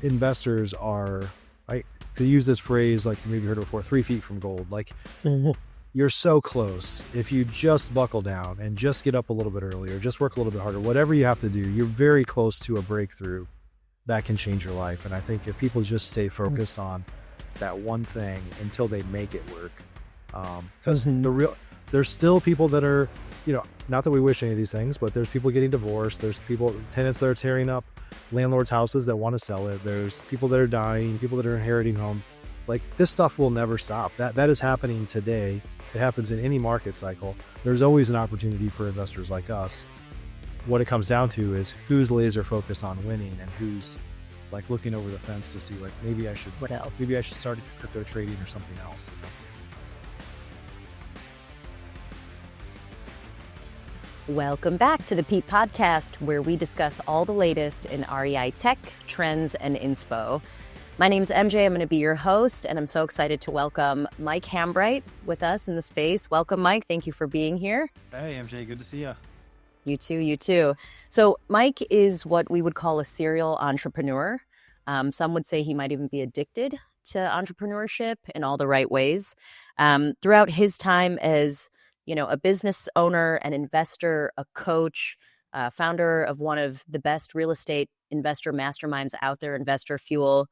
investors are, to use this phrase, like maybe you heard it before, 3 feet from gold. Like you're so close. If you just buckle down and just get up a little bit earlier, just work a little bit harder, whatever you have to do, you're very close to a breakthrough that can change your life. And I think if people just stay focused on that one thing until they make it work, because there's still people that are, not that we wish any of these things, but there's people getting divorced. There's tenants that are tearing up landlords' houses that want to sell it. There's people that are dying, people that are inheriting homes. Like, this stuff will never stop. That is happening today. It happens in any market cycle. There's always an opportunity for investors like us. What it comes down to is who's laser focused on winning and who's like looking over the fence to see, like, maybe I should start crypto trading or something else. Welcome back to the Pete Podcast, where we discuss all the latest in REI tech, trends, and inspo. My name's MJ. I'm going to be your host, and I'm so excited to welcome Mike Hambright with us in the space. Welcome, Mike. Thank you for being here. Hey, MJ. Good to see you. You too. So Mike is what we would call a serial entrepreneur. Some would say he might even be addicted to entrepreneurship in all the right ways. Throughout his time as a business owner, an investor, a coach, founder of one of the best real estate investor masterminds out there, Investor Fuel,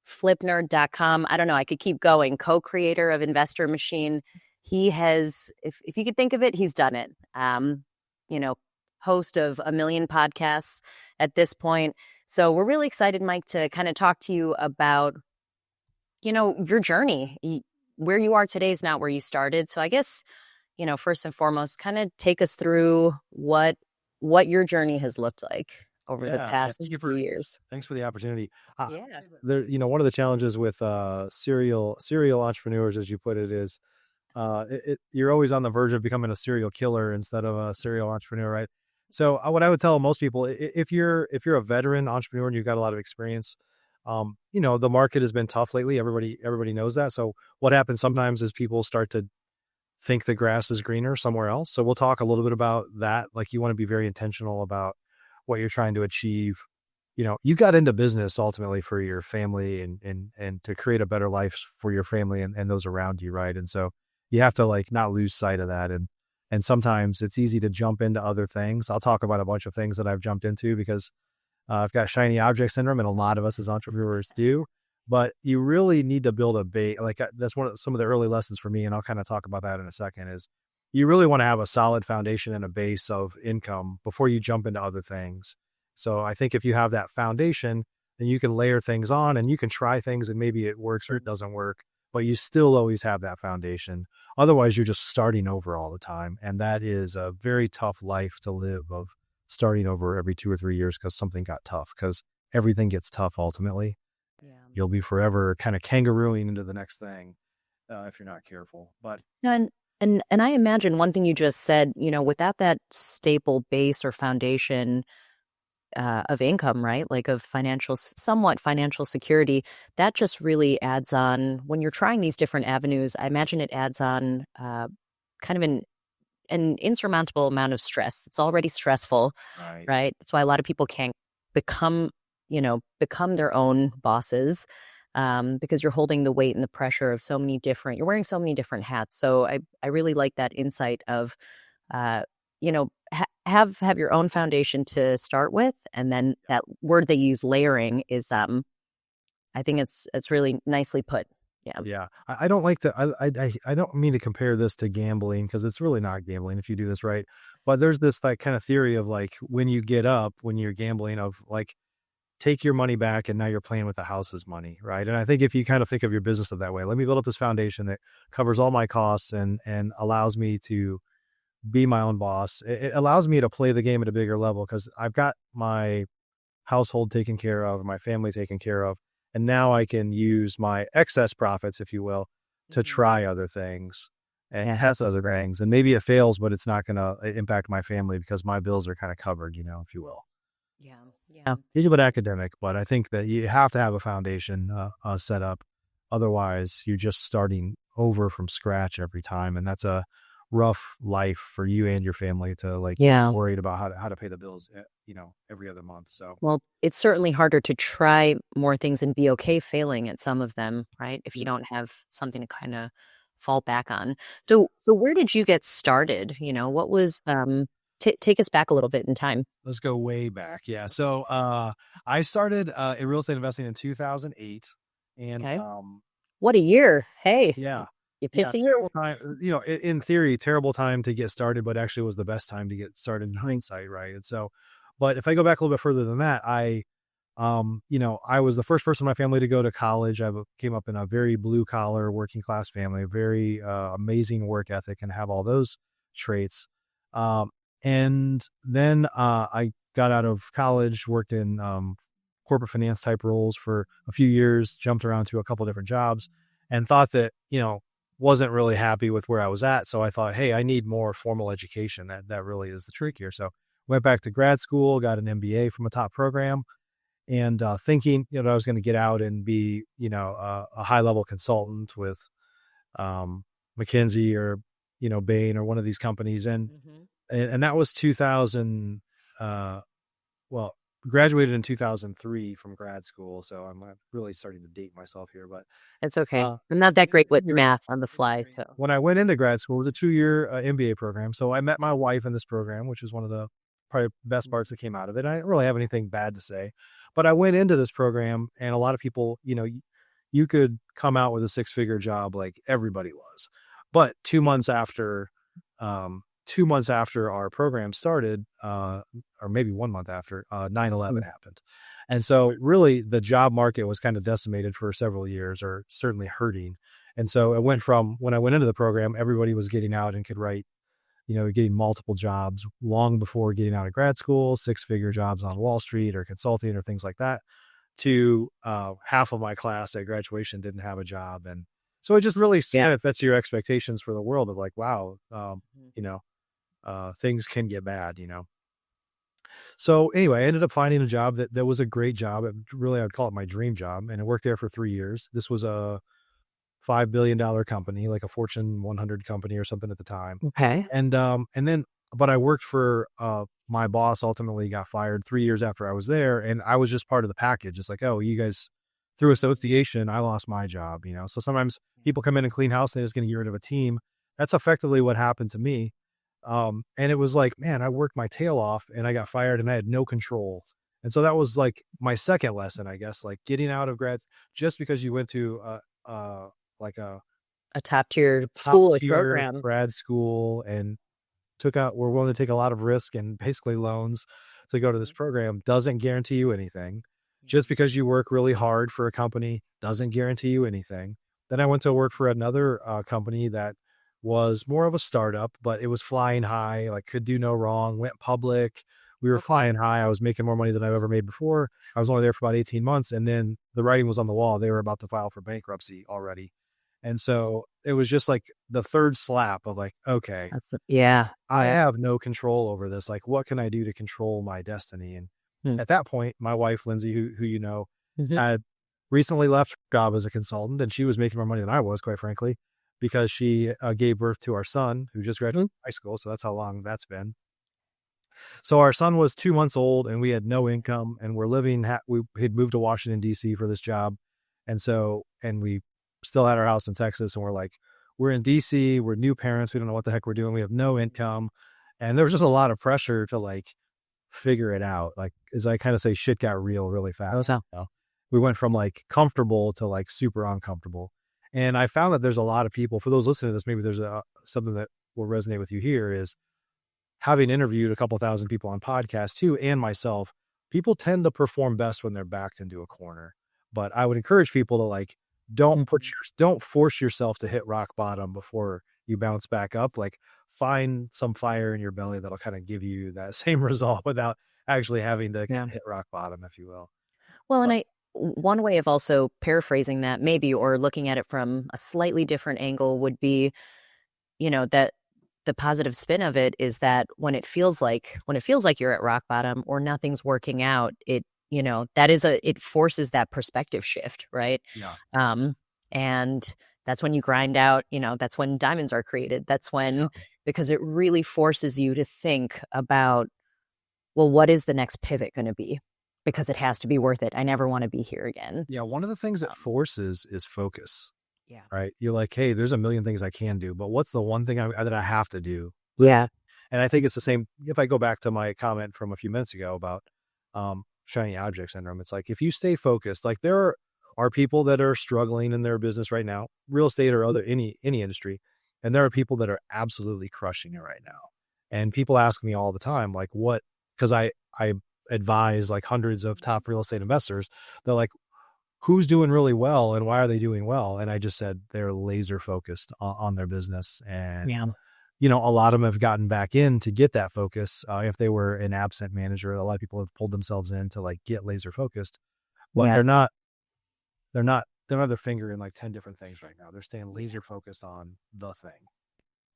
FlipNerd.com. I don't know, I could keep going. Co-creator of Investor Machine. He has, if you could think of it, he's done it. Host of 1 million podcasts at this point. So we're really excited, Mike, to kind of talk to you about, your journey. Where you are today is not where you started. So I guess, first and foremost, kind of take us through what your journey has looked like over the past few years. Thanks for the opportunity. Yeah. One of the challenges with serial entrepreneurs, as you put it, is you're always on the verge of becoming a serial killer instead of a serial entrepreneur, right? So what I would tell most people, if you're a veteran entrepreneur and you've got a lot of experience, the market has been tough lately. Everybody knows that. So what happens sometimes is people start to think the grass is greener somewhere else. So we'll talk a little bit about that. Like, you want to be very intentional about what you're trying to achieve. You got into business ultimately for your family and to create a better life for your family and those around you, right? And so you have to not lose sight of that. And sometimes it's easy to jump into other things. I'll talk about a bunch of things that I've jumped into because I've got shiny object syndrome, and a lot of us as entrepreneurs do. But you really need to build a base. That's some of the early lessons for me, and I'll kind of talk about that in a second, is you really want to have a solid foundation and a base of income before you jump into other things. So I think if you have that foundation, then you can layer things on and you can try things and maybe it works or it doesn't work, but you still always have that foundation. Otherwise, you're just starting over all the time. And that is a very tough life to live, of starting over every 2 or 3 years because something got tough, because everything gets tough ultimately. Yeah. You'll be forever kind of kangarooing into the next thing if you're not careful. But and I imagine one thing you just said, without that staple base or foundation of income, right? Like of somewhat financial security, that just really adds on when you're trying these different avenues. I imagine it adds on kind of an insurmountable amount of stress. It's already stressful, right? That's why a lot of people can't become their own bosses, because you're holding the weight and the pressure of you're wearing so many different hats. So I really like that insight of, have your own foundation to start with. And then that word they use, layering, is, I think it's really nicely put. Yeah. Yeah. I don't like I don't mean to compare this to gambling, because it's really not gambling if you do this right. But there's this kind of theory of when you get up, when you're gambling, of take your money back and now you're playing with the house's money, right? And I think if you kind of think of your business of that way, let me build up this foundation that covers all my costs and allows me to be my own boss. It allows me to play the game at a bigger level because I've got my household taken care of, my family taken care of, and now I can use my excess profits, if you will, to try other things and test other things. And maybe it fails, but it's not going to impact my family because my bills are kind of covered, if you will. Yeah. A little bit academic, but I think that you have to have a foundation set up. Otherwise, you're just starting over from scratch every time. And that's a rough life for you and your family to worried about how to pay the bills, every other month. So Well, it's certainly harder to try more things and be okay failing at some of them, right? If you don't have something to kind of fall back on. So where did you get started? What was take us back a little bit in time. let's go way back. Yeah. So I started in real estate investing in 2008. And Okay. What a year. Hey, yeah, you yeah, picked a year. terrible time. In theory, terrible time to get started, but actually was the best time to get started in hindsight, right? And so, but if I go back a little bit further than that, I was the first person in my family to go to college. Came up in a very blue collar working class family, very amazing work ethic, and have all those traits. Um, and then I got out of college, worked in corporate finance type roles for a few years, jumped around to a couple different jobs, and thought that wasn't really happy with where I was at. So I thought, hey, I need more formal education. That really is the trick here. So went back to grad school, got an MBA from a top program, and thinking I was going to get out and be a high level consultant with McKinsey or Bain or one of these companies. And that was 2000. Well, graduated in 2003 from grad school, so I'm really starting to date myself here. But It's okay. I'm not that great with math on the fly, so. when I went into grad school, it was a 2-year MBA program. So I met my wife in this program, which is one of the probably best parts that came out of it. I didn't really have anything bad to say, but I went into this program, and a lot of people, you could come out with a 6-figure job like everybody was. But 2 months after, 2 months after our program started, or maybe 1 month after, 9/11 happened. And so really the job market was kind of decimated for several years, or certainly hurting. And so it went from when I went into the program, everybody was getting out and could write, getting multiple jobs long before getting out of grad school, 6-figure jobs on Wall Street or consulting or things like that, to half of my class at graduation didn't have a job. And so it just really kind of sets your expectations for the world of like, wow, things can get bad. So anyway, I ended up finding a job that was a great job. Really, I'd call it my dream job. And I worked there for 3 years. This was a $5 billion company, like a Fortune 100 company or something at the time. Okay. And then, but I worked for, my boss ultimately got fired 3 years after I was there. And I was just part of the package. It's like, oh, you guys, through association, I lost my job, So sometimes people come in and clean house, and they're just going to get rid of a team. That's effectively what happened to me. And it was like, man, I worked my tail off and I got fired and I had no control. And so that was like my second lesson, I guess, like getting out of just because you went to like a top tier school or tier program. grad school and we're willing to take a lot of risk and basically loans to go to this program doesn't guarantee you anything. Just because you work really hard for a company doesn't guarantee you anything. Then I went to work for another company that was more of a startup, but it was flying high, like could do no wrong, went public. We were flying high. I was making more money than I've ever made before. I was only there for about 18 months. And then the writing was on the wall. They were about to file for bankruptcy already. And so it was just like the third slap of like, okay, I have no control over this. Like, what can I do to control my destiny? And at that point, my wife, Lindsay, who had recently left her job as a consultant, and she was making more money than I was, quite frankly, because she gave birth to our son, who just graduated high school. So that's how long that's been. So our son was 2 months old, and we had no income, and we're living. We had moved to Washington, D.C. for this job, and we still had our house in Texas, and we're like, we're in DC, we're new parents, we don't know what the heck we're doing, we have no income, and there was just a lot of pressure to like figure it out. Like, as I kind of say, shit got real really fast. We went from like comfortable to like super uncomfortable. And I found that there's a lot of people, for those listening to this, maybe there's something that will resonate with you here, is having interviewed a couple thousand people on podcasts too, and myself, people tend to perform best when they're backed into a corner. But I would encourage people to like, don't force yourself to hit rock bottom before you bounce back up. Like, find some fire in your belly that'll kind of give you that same result without actually having to hit rock bottom, if you will. Well, and one way of also paraphrasing that maybe, or looking at it from a slightly different angle, would be, that the positive spin of it is that when it feels like you're at rock bottom or nothing's working out, it it forces that perspective shift, right? Yeah. And that's when you grind out, that's when diamonds are created. That's when, because it really forces you to think about well, what is the next pivot going to be? Because it has to be worth it. I never want to be here again. Yeah. One of the things that Um, forces is focus, yeah. right? You're like, hey, there's a million things I can do, but what's the one thing that I have to do? Yeah. And I think it's the same. If I go back to my comment from a few minutes ago about shiny object syndrome, it's like if you stay focused, like there are people that are struggling in their business right now, real estate or other any industry, and there are people that are absolutely crushing it right now. And people ask me all the time, like, what? Because I advise like hundreds of top real estate investors. They're like, who's doing really well and why are they doing well? And I just said they're laser focused on their business. And Yeah. a lot of them have gotten back in to get that focus. If they were an absent manager, a lot of people have pulled themselves in to like get laser focused, but Yeah. they're not their finger in like 10 different things right now. They're staying laser focused on the thing.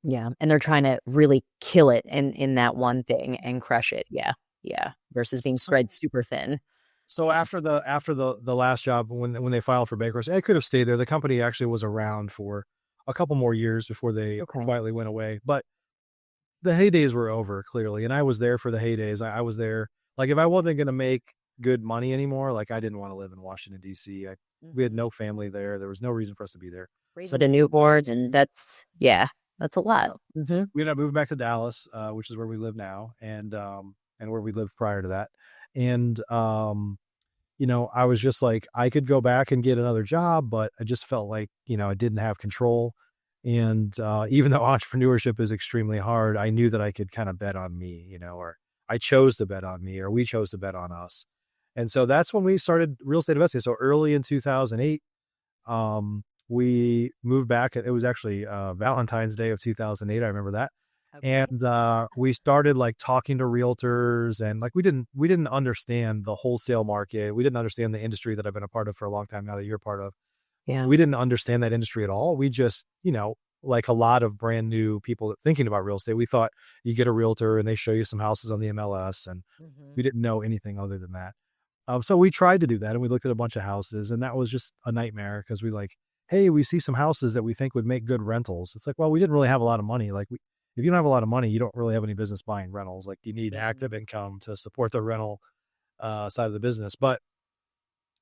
Yeah. And they're trying to really kill it in that one thing and crush it. Yeah. Yeah. Versus being spread super thin. So after the last job, when they filed for bankruptcy, I could have stayed there. The company actually was around for a couple more years before they Okay. quietly went away. But the heydays were over clearly, and I was there for the heydays. I was there. Like if I wasn't going to make good money anymore, like I didn't want to live in Washington D.C. We had no family there. There was no reason for us to be there. Raising a newborn, and that's a lot. Mm-hmm. We ended up moving back to Dallas, which is where we live now, and where we lived prior to that. And I was just like, I could go back and get another job, but I just felt like, I didn't have control. And even though entrepreneurship is extremely hard, I knew that I could kind of bet on me, or I chose to bet on me, or we chose to bet on us. And so that's when we started real estate investing. So early in 2008, we moved back. It was actually Valentine's Day of 2008. I remember that. Okay. And we started like talking to realtors, and like we didn't understand the wholesale market. We didn't understand the industry that I've been a part of for a long time now that you're part of. Yeah. We didn't understand that industry at all. We just, like a lot of brand new people thinking about real estate, we thought you get a realtor and they show you some houses on the MLS, and we didn't know anything other than that. So we tried to do that, and we looked at a bunch of houses, and that was just a nightmare because we like, hey, we see some houses that we think would make good rentals. It's like, well, we didn't really have a lot of money. Like if you don't have a lot of money, you don't really have any business buying rentals. Like you need active income to support the rental side of the business. But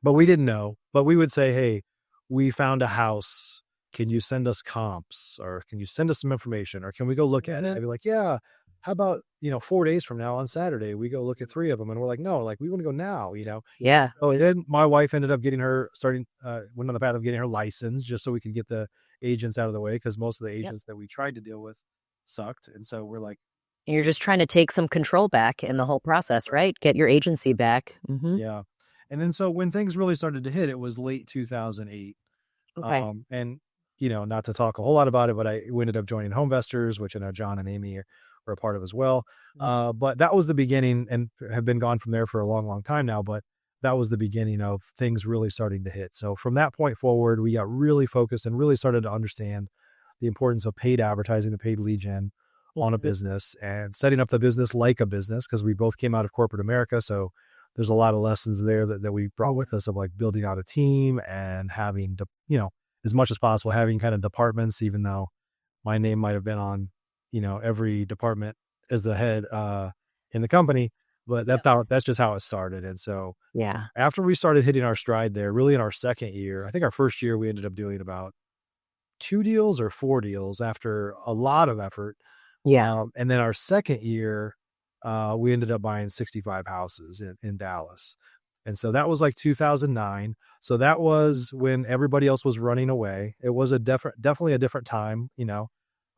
we didn't know. But we would say, hey, we found a house. Can you send us comps, or can you send us some information, or can we go look at it? I'd be like, yeah, how about, 4 days from now on Saturday, we go look at 3 of them. And we're like, no, like we want to go now, Yeah. Oh, and then my wife ended up went on the path of getting her license just so we could get the agents out of the way. Cause most of the agents that we tried to deal with sucked. And so we're like, you're just trying to take some control back in the whole process, right? Get your agency back. Mm-hmm. Yeah. And then so when things really started to hit, it was late 2008. Okay. And not to talk a whole lot about it, but we ended up joining Homevestors, which I know John and Amy are a part of as well. But that was the beginning, and have been gone from there for a long, long time now. But that was the beginning of things really starting to hit. So from that point forward, we got really focused and really started to understand the importance of paid advertising and paid lead gen on a business, and setting up the business like a business, because we both came out of corporate America. So there's a lot of lessons there that we brought with us of like building out a team and having to, as much as possible, having kind of departments, even though my name might have been on, every department as the head in the company, but that's just how it started. And so after we started hitting our stride there, really in our second year, I think our first year, we ended up doing about 2 deals or 4 deals after a lot of effort. Yeah. And then our second year, we ended up buying 65 houses in Dallas. And so that was like 2009. So that was when everybody else was running away. It was definitely a different time.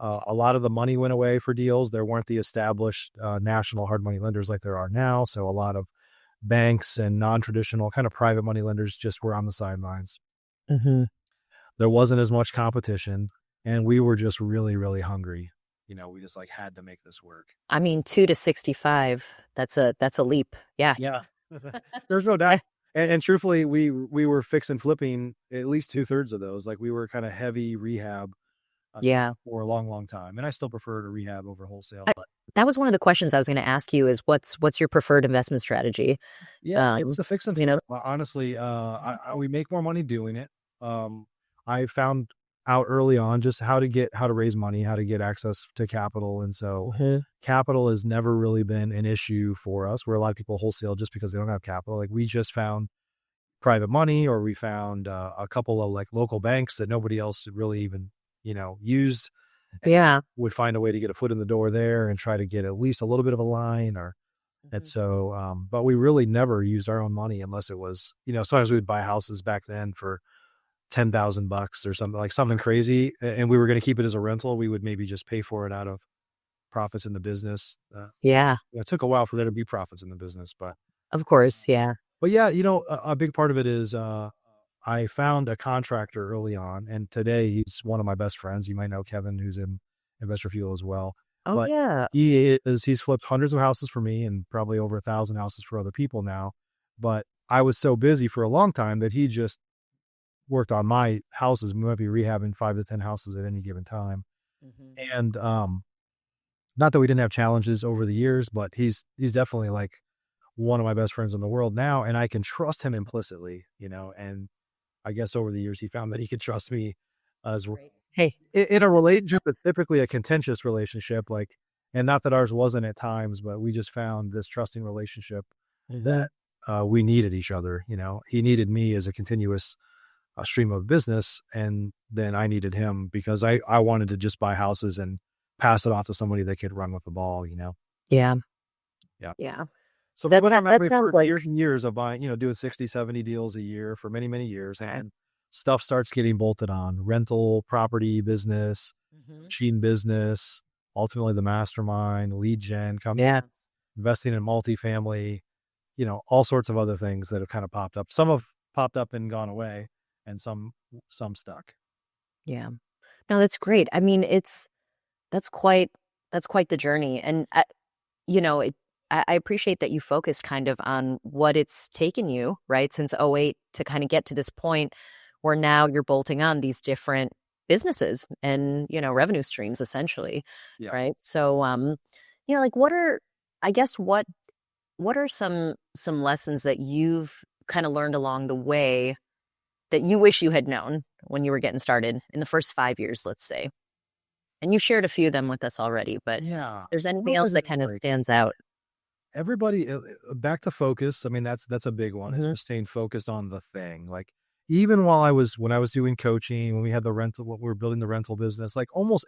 A lot of the money went away for deals. There weren't the established national hard money lenders like there are now. So a lot of banks and non-traditional kind of private money lenders just were on the sidelines. Mm-hmm. There wasn't as much competition, and we were just really, really hungry. We just like had to make this work. I mean, 2 to 65, that's a leap. Yeah. Yeah. There's no doubt. And truthfully, we were fixing flipping at least 2/3 of those. Like we were kind of heavy rehab for a long, long time. And I still prefer to rehab over wholesale. But that was one of the questions I was going to ask you, is what's your preferred investment strategy? Yeah, it's the fix and flip. Honestly, we make more money doing it. I found out early on, just how to raise money, how to get access to capital. And so Mhm. capital has never really been an issue for us, where a lot of people wholesale just because they don't have capital. Like we just found private money, or we found a couple of like local banks that nobody else really even, used, and Yeah. would find a way to get a foot in the door there and try to get at least a little bit of a line. Or and Mhm. so, but we really never used our own money unless it was, sometimes we would buy houses back then for $10,000 or something, like something crazy, and we were going to keep it as a rental. We would maybe just pay for it out of profits in the business. Yeah. It took a while for there to be profits in the business, Of course. Yeah. but yeah, a big part of it is, I found a contractor early on, and today he's one of my best friends. You might know Kevin, who's in Investor Fuel as well. Oh, But yeah. he's flipped hundreds of houses for me and probably over 1,000 houses for other people now. But I was so busy for a long time that he just worked on my houses. We might be rehabbing 5 to 10 houses at any given time. Mhm. And not that we didn't have challenges over the years, but he's definitely like one of my best friends in the world now, and I can trust him implicitly, and I guess over the years he found that he could trust me as well. Great. Hey. In a relationship that's typically a contentious relationship, like, and not that ours wasn't at times, but we just found this trusting relationship Mhm. that we needed each other. He needed me as a continuous stream of business, and then I needed him because I wanted to just buy houses and pass it off to somebody that could run with the ball. Yeah. Yeah. Yeah. So we went on that That way sounds for like years and years of buying, doing 60, 70 deals a year for many, many years. And okay. then stuff starts getting bolted on: rental, property business, Mhm. machine business, ultimately the mastermind, lead gen, Yeah. investing in multifamily, all sorts of other things that have kind of popped up. Some have popped up and gone away, and some stuck. Yeah. No, that's great. I mean, that's quite that's quite the journey, and you know, it, I appreciate that you focused kind of on what it's taken you, right, since '08 to kind of get to this point where now you're bolting on these different businesses and, revenue streams essentially, Yeah. right? So, like I guess what are some lessons that you've kind of learned along the way that you wish you had known when you were getting started in the first 5 years, let's say? And you shared a few of them with us already, but if Yeah. there's anything else Realize that it's kind of like stands out. everybody, back to focus. I mean, that's a big one. It's Mhm. just staying focused on the thing. Like, even when I was doing coaching, when we had when we were building the rental business, like almost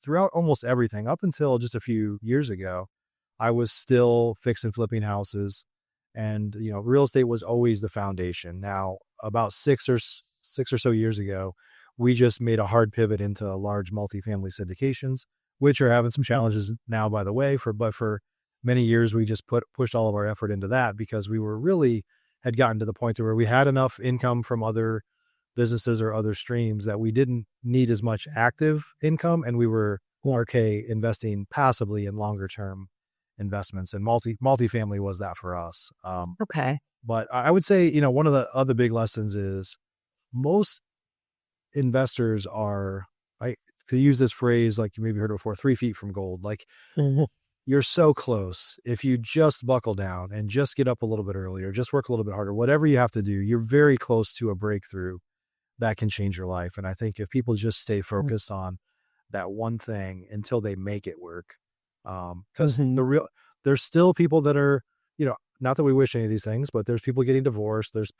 throughout almost everything up until just a few years ago, I was still fixing flipping houses, and real estate was always the foundation. Now, about 6 or so years ago, we just made a hard pivot into large multifamily syndications, which are having some challenges now, by the way. But for many years, we just pushed all of our effort into that because we were really had gotten to the point to where we had enough income from other businesses or other streams that we didn't need as much active income, and we were okay investing passively in longer term investments, and multifamily was that for us. Okay. But I would say, one of the other big lessons is most investors are, I to use this phrase, like you maybe heard it before, 3 feet from gold. Like, Mhm. you're so close. If you just buckle down and just get up a little bit earlier, just work a little bit harder, whatever you have to do, you're very close to a breakthrough that can change your life. And I think if people just stay Mm. focused on that one thing until they make it work, because Mhm. there's still people that are, not that we wish any of these things, but there's people getting divorced. There's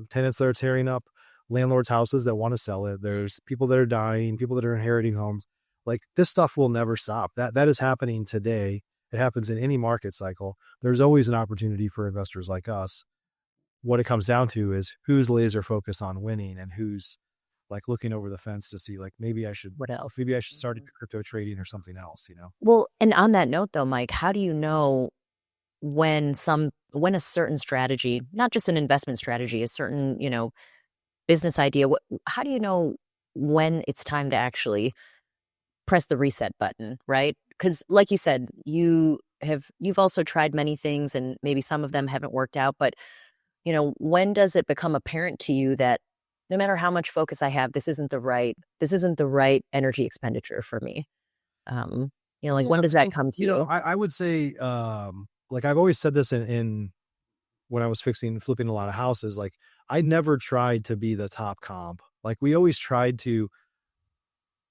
tenants that are tearing up landlords' houses that want to sell it. There's people that are dying, people that are inheriting homes. Like, this stuff will never stop. That is happening today. It happens in any market cycle. There's always an opportunity for investors like us. What it comes down to is who's laser focused on winning and who's like looking over the fence to see, like, What else? maybe I should start Mhm. crypto trading or something else. Well, and on that note though, Mike, how do you know when a certain strategy, not just an investment strategy, a certain, business idea, how do you know when it's time to actually press the reset button, right? Because like you said, you've also tried many things and maybe some of them haven't worked out, but when does it become apparent to you that no matter how much focus I have, this isn't the right energy expenditure for me? Like Yeah, when I does that mean, come to you? I would say, like I've always said this in when I was flipping a lot of houses, like I never tried to be the top comp. Like, we always tried to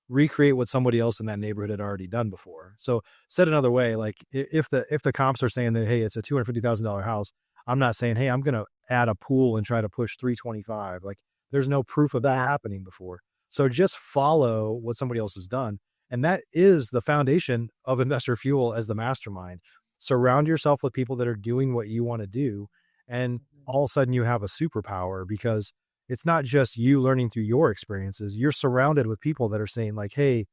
recreate what somebody else in that neighborhood had already done before. So said another way, like if the comps are saying that, hey, it's a $250,000 house, I'm not saying, hey, I'm going to add a pool and try to push 325. Like there's no proof of that happening before. So just follow what somebody else has done. And that is the foundation of Investor Fuel as the mastermind. Surround yourself with people that are doing what you want to do. And all of a sudden you have a superpower, because it's not just you learning through your experiences. You're surrounded with people that are saying like, hey,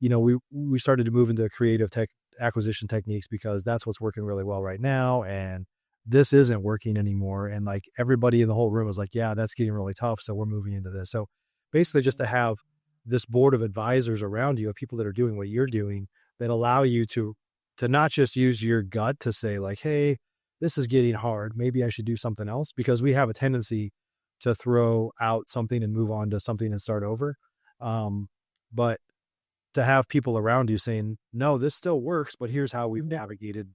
we started to move into creative tech acquisition techniques because that's what's working really well right now. And this isn't working anymore. And like everybody in the whole room was like, yeah, that's getting really tough. So we're moving into this. So basically just to have this board of advisors around you of people that are doing what you're doing, that allow you to not just use your gut to say like, hey, this is getting hard, maybe I should do something else, because we have a tendency to throw out something and move on to something and start over. But to have people around you saying, no, this still works, but here's how we've navigated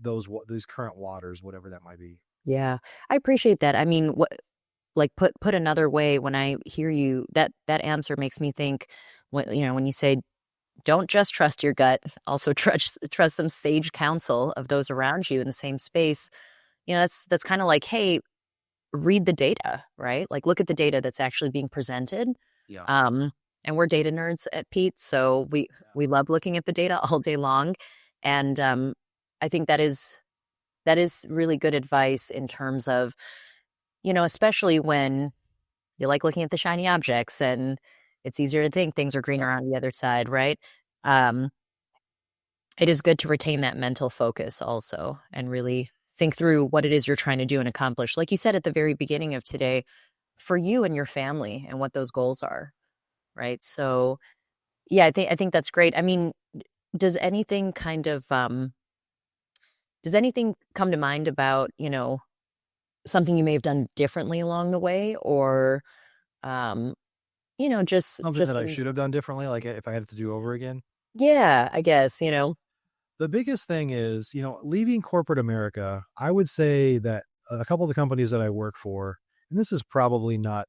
these current waters, whatever that might be. Yeah, I appreciate that. I mean, like put another way, when I hear you, that answer makes me think, when you say don't just trust your gut, also trust some sage counsel of those around you in the same space. That's kind of like, hey, read the data, right? Like look at the data that's actually being presented. Yeah. And we're data nerds at Pete, so we love looking at the data all day long. And I think that is really good advice in terms of, especially when you like looking at the shiny objects, and it's easier to think things are greener on the other side, right? It is good to retain that mental focus also, and really think through what it is you're trying to do and accomplish. Like you said at the very beginning of today, for you and your family, and what those goals are, right? So, yeah, I think that's great. I mean, does anything kind of does anything come to mind about, something you may have done differently along the way, or just Something that I should have done differently, like if I had to do over again. yeah, I guess, The biggest thing is, leaving corporate America, I would say that a couple of the companies that I work for, and this is probably not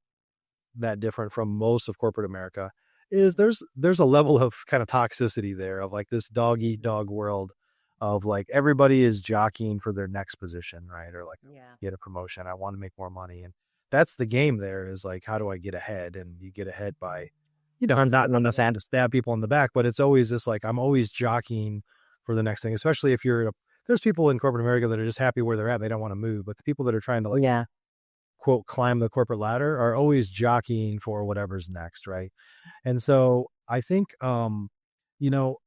that different from most of corporate America, is there's a level of kind of toxicity there, of like this dog eat dog world of like everybody is jockeying for their next position, right? Or like, Yeah. get a promotion, I want to make more money. And that's the game there, is like, how do I get ahead? And you get ahead by, I'm not necessarily to stab people in the back, but it's always this like, I'm always jockeying for the next thing, especially if there's people in corporate America that are just happy where they're at. They don't want to move, but the people that are trying to like, Yeah. quote, climb the corporate ladder are always jockeying for whatever's next. Right. And so I think, you know,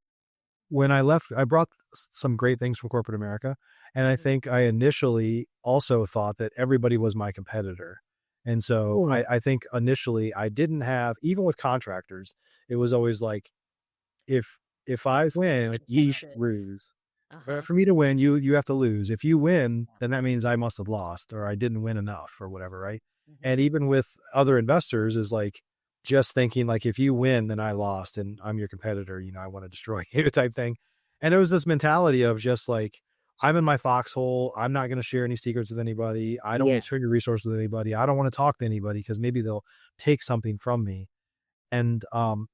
when I left, I brought some great things from corporate America. And I think I initially also thought that everybody was my competitor. And so I think initially I didn't have, even with contractors, it was always like, if I win, you lose. But for me to win, you have to lose. If you win, then that means I must have lost, or I didn't win enough, or whatever, right? And even with other investors, is like just thinking like, if you win, then I lost and I'm your competitor, I want to destroy you type thing. And it was this mentality of just like, I'm in my foxhole. I'm not going to share any secrets with anybody. I don't want to share your resources with anybody. I don't want to talk to anybody because maybe they'll take something from me. And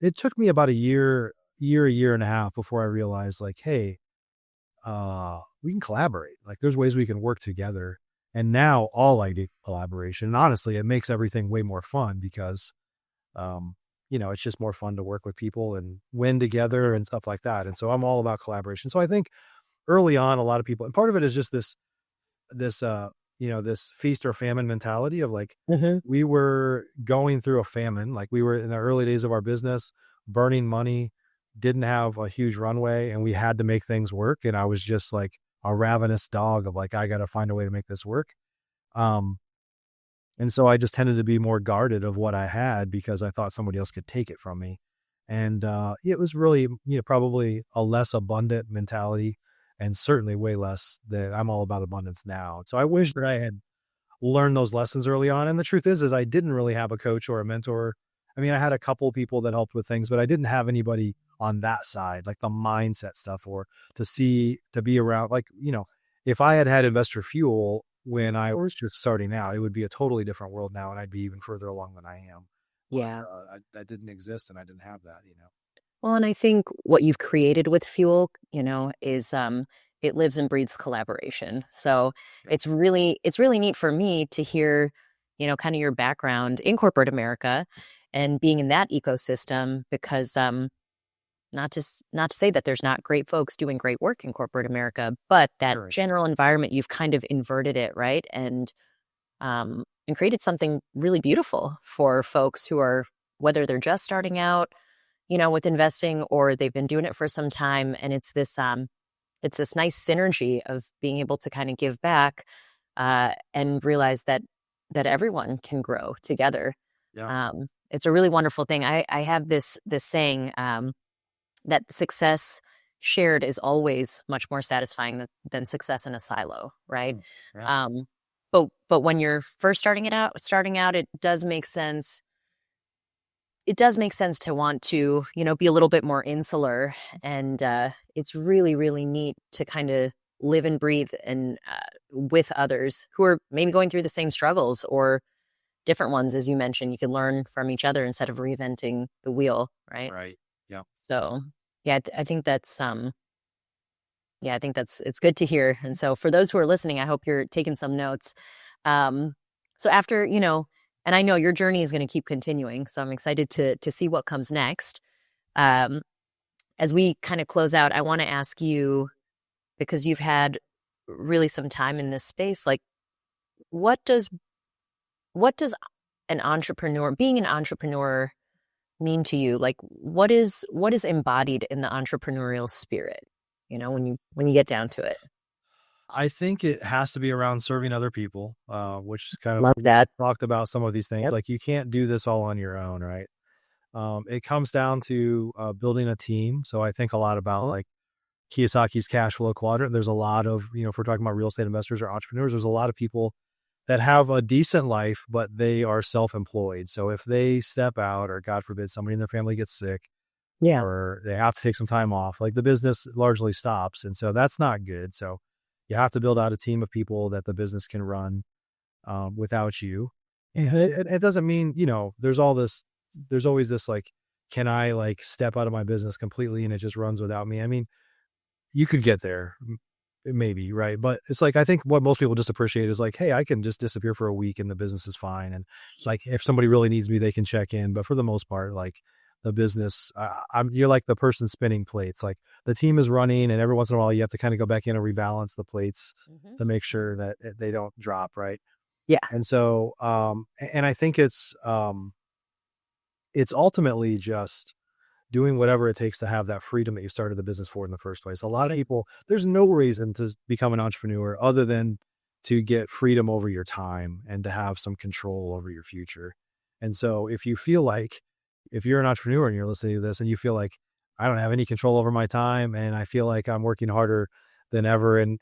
it took me about a year and a half before I realized like, hey, we can collaborate. Like there's ways we can work together. And now all I do collaboration. And honestly, it makes everything way more fun because, it's just more fun to work with people and win together and stuff like that. And so I'm all about collaboration. So I think early on, a lot of people, and part of it is just this feast or famine mentality of like, we were going through a famine. Like we were in the early days of our business, burning money, didn't have a huge runway, and we had to make things work. And I was just like a ravenous dog of like, I got to find a way to make this work. And so I just tended to be more guarded of what I had because I thought somebody else could take it from me. And it was really, probably a less abundant mentality, and certainly way less that I'm all about abundance now. So I wish that I had learned those lessons early on. And the truth is I didn't really have a coach or a mentor. I mean, I had a couple people that helped with things, but I didn't have anybody on that side, like the mindset stuff, or to be around, like, if I had had Investor Fuel when I was just starting out, it would be a totally different world now. And I'd be even further along than I am. Yeah. That didn't exist and I didn't have that. Well, and I think what you've created with Fuel, is it lives and breathes collaboration. So Yeah. it's really neat for me to hear, kind of your background in corporate America and being in that ecosystem because not to say that there's not great folks doing great work in corporate America, but that Sure. general environment, you've kind of inverted it, right? And created something really beautiful for folks who are, whether they're just starting out, with investing or they've been doing it for some time. And it's this nice synergy of being able to kind of give back and realize that everyone can grow together. Yeah. It's a really wonderful thing. I have this saying that success shared is always much more satisfying than success in a silo, right? Mm. Yeah. Um, but when you're first starting out, it does make sense. It does make sense to want to, be a little bit more insular, and it's really, really neat to kind of live and breathe and with others who are maybe going through the same struggles or different ones, as you mentioned. You can learn from each other instead of reinventing the wheel, right? Right. Yeah. So, yeah, I think it's good to hear. And so for those who are listening, I hope you're taking some notes. Um, so after, and I know your journey is going to keep continuing, so I'm excited to see what comes next. Um, as we kind of close out, I want to ask you, because you've had really some time in this space, like what does being an entrepreneur mean to you? Like what is embodied in the entrepreneurial spirit, when you get down to it? I think it has to be around serving other people, which kind of Love we that. talked about some of these things. Yep. Like you can't do this all on your own, right? It comes down to building a team. So I think a lot about like Kiyosaki's cash flow quadrant. There's a lot of, if we're talking about real estate investors or entrepreneurs, there's a lot of people that have a decent life, but they are self-employed. So if they step out or God forbid somebody in their family gets sick Yeah. or they have to take some time off, like the business largely stops. And so that's not good. So you have to build out a team of people that the business can run without you. And it doesn't mean, there's always this like, can I like step out of my business completely and it just runs without me? I mean, you could get there, maybe, right? But it's like, I think what most people just appreciate is like, hey, I can just disappear for a week and the business is fine. And like, if somebody really needs me, they can check in. But for the most part, like the business, you're like the person spinning plates. Like the team is running, and every once in a while, you have to kind of go back in and rebalance the plates Hmm. to make sure that they don't drop, right? Yeah. And so, and I think it's ultimately just doing whatever it takes to have that freedom that you started the business for in the first place. A lot of people, there's no reason to become an entrepreneur other than to get freedom over your time and to have some control over your future. And so if you feel like, if you're an entrepreneur and you're listening to this and you feel like I don't have any control over my time and I feel like I'm working harder than ever and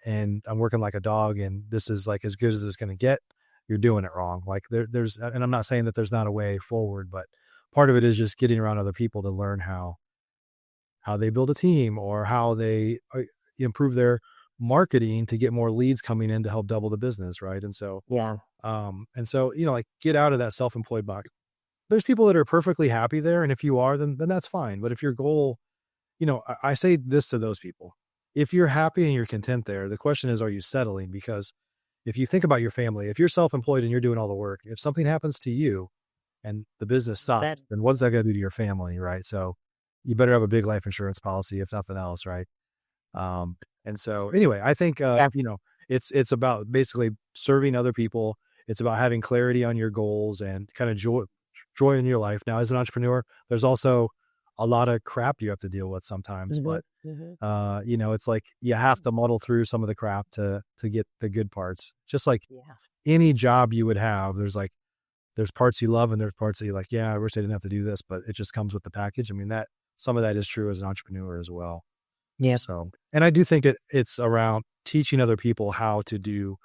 I'm working like a dog and this is like as good as it's going to get, you're doing it wrong. Like there's, and I'm not saying that there's not a way forward, but part of it is just getting around other people to learn how they build a team or how they improve their marketing to get more leads coming in to help double the business. Right. Yeah. And so, like get out of that self-employed box. There's people that are perfectly happy there. And if you are, then that's fine. But if your goal, I say this to those people, if you're happy and you're content there, the question is, are you settling? Because if you think about your family, if you're self-employed and you're doing all the work, if something happens to you and the business That stops, then what does that got to do to your family? Right. So you better have a big life insurance policy, if nothing else. Right. And so anyway, I think, yeah. it's about basically serving other people. It's about having clarity on your goals and kind of joy in your life. Now, as an entrepreneur, there's also a lot of crap you have to deal with sometimes, Hmm. but, Hmm. it's like you have to muddle through some of the crap to get the good parts. Just like Yeah. any job you would have, there's parts you love and there's parts that you're like, yeah, I wish I didn't have to do this, but it just comes with the package. I mean, that some of that is true as an entrepreneur as well. Yeah. So, and I do think it's around teaching other people how to do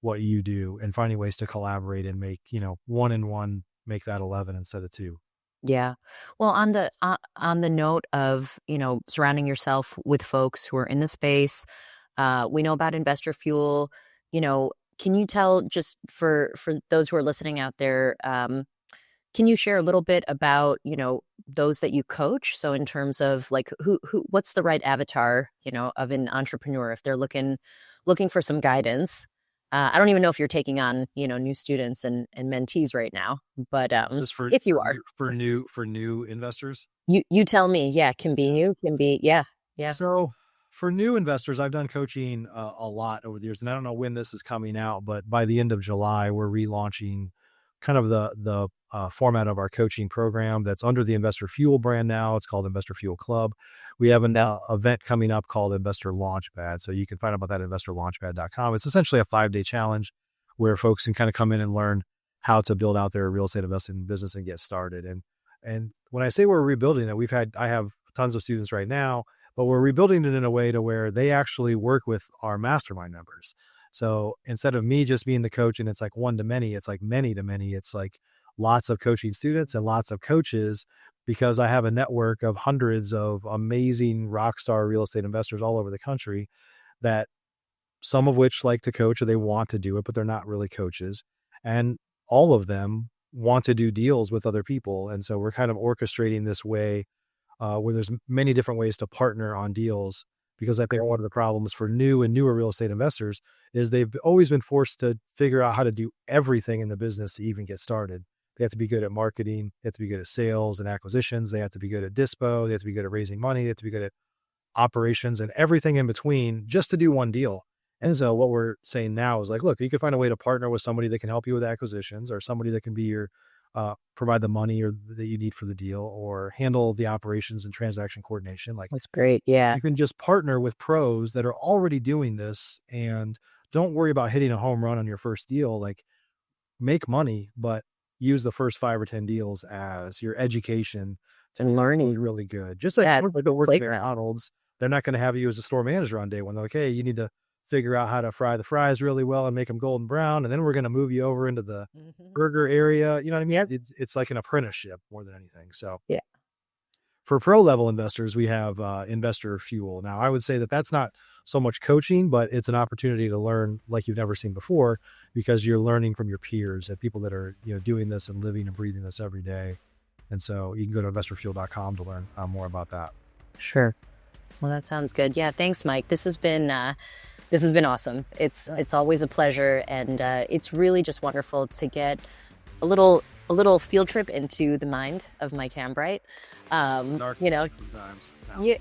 what you do and finding ways to collaborate and make, one and one make that 11 instead of two. Yeah. Well, on the note of, surrounding yourself with folks who are in the space, we know about Investor Fuel. Can you tell, just for those who are listening out there, Can you share a little bit about, those that you coach? So in terms of like who what's the right avatar, of an entrepreneur if they're looking for some guidance? I don't even know if you're taking on, new students and mentees right now, but Just if you are, for new investors. you tell me. Yeah, can be you, can be yeah. So for new investors, I've done coaching a lot over the years, and I don't know when this is coming out, but by the end of July, we're relaunching kind of the format of our coaching program that's under the Investor Fuel brand now. It's called Investor Fuel Club. We have an event coming up called Investor Launchpad. So you can find out about that at investorlaunchpad.com. It's essentially a 5-day challenge where folks can kind of come in and learn how to build out their real estate investing business and get started. And when I say we're rebuilding it, I have tons of students right now, but we're rebuilding it in a way to where they actually work with our mastermind members. So instead of me just being the coach and it's like one to many, it's like many to many. It's like lots of coaching students and lots of coaches, because I have a network of hundreds of amazing rock star real estate investors all over the country, that some of which like to coach or they want to do it, but they're not really coaches. And all of them want to do deals with other people. And so we're kind of orchestrating this way where there's many different ways to partner on deals, because I think one of the problems for new and newer real estate investors is they've always been forced to figure out how to do everything in the business to even get started. They have to be good at marketing. They have to be good at sales and acquisitions. They have to be good at dispo. They have to be good at raising money. They have to be good at operations and everything in between just to do one deal. And so what we're saying now is like, look, you can find a way to partner with somebody that can help you with acquisitions, or somebody that can be your provide the money or that you need for the deal, or handle the operations and transaction coordination. Like, That's great. Yeah. you can just partner with pros that are already doing this, and don't worry about hitting a home run on your first deal. Like, make money, but use the first 5 or 10 deals as your education And learning. be really good. Just like That if you work at playground. McDonald's, they're not going to have you as a store manager on day one. They're like, hey, you need to figure out how to fry the fries really well and make them golden brown, and then we're going to move you over into the burger area. You know what I mean? Yep. It's like an apprenticeship more than anything. So Yeah. for pro level investors, we have Investor Fuel. Now, I would say that that's not so much coaching, but it's an opportunity to learn like you've never seen before, because you're learning from your peers and people that are doing this and living and breathing this every day. And so you can go to investorfuel.com to learn more about that. Sure. Well, that sounds good. Yeah. Thanks, Mike. This has been awesome. It's always a pleasure, and it's really just wonderful to get a little field trip into the mind of Mike Hambright. Dark sometimes. No. Yeah.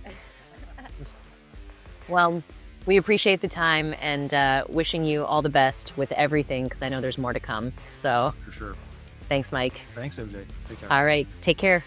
Well, we appreciate the time, and wishing you all the best with everything, because I know there's more to come. So For sure. thanks, Mike. Thanks, MJ. Take care. All right. Take care.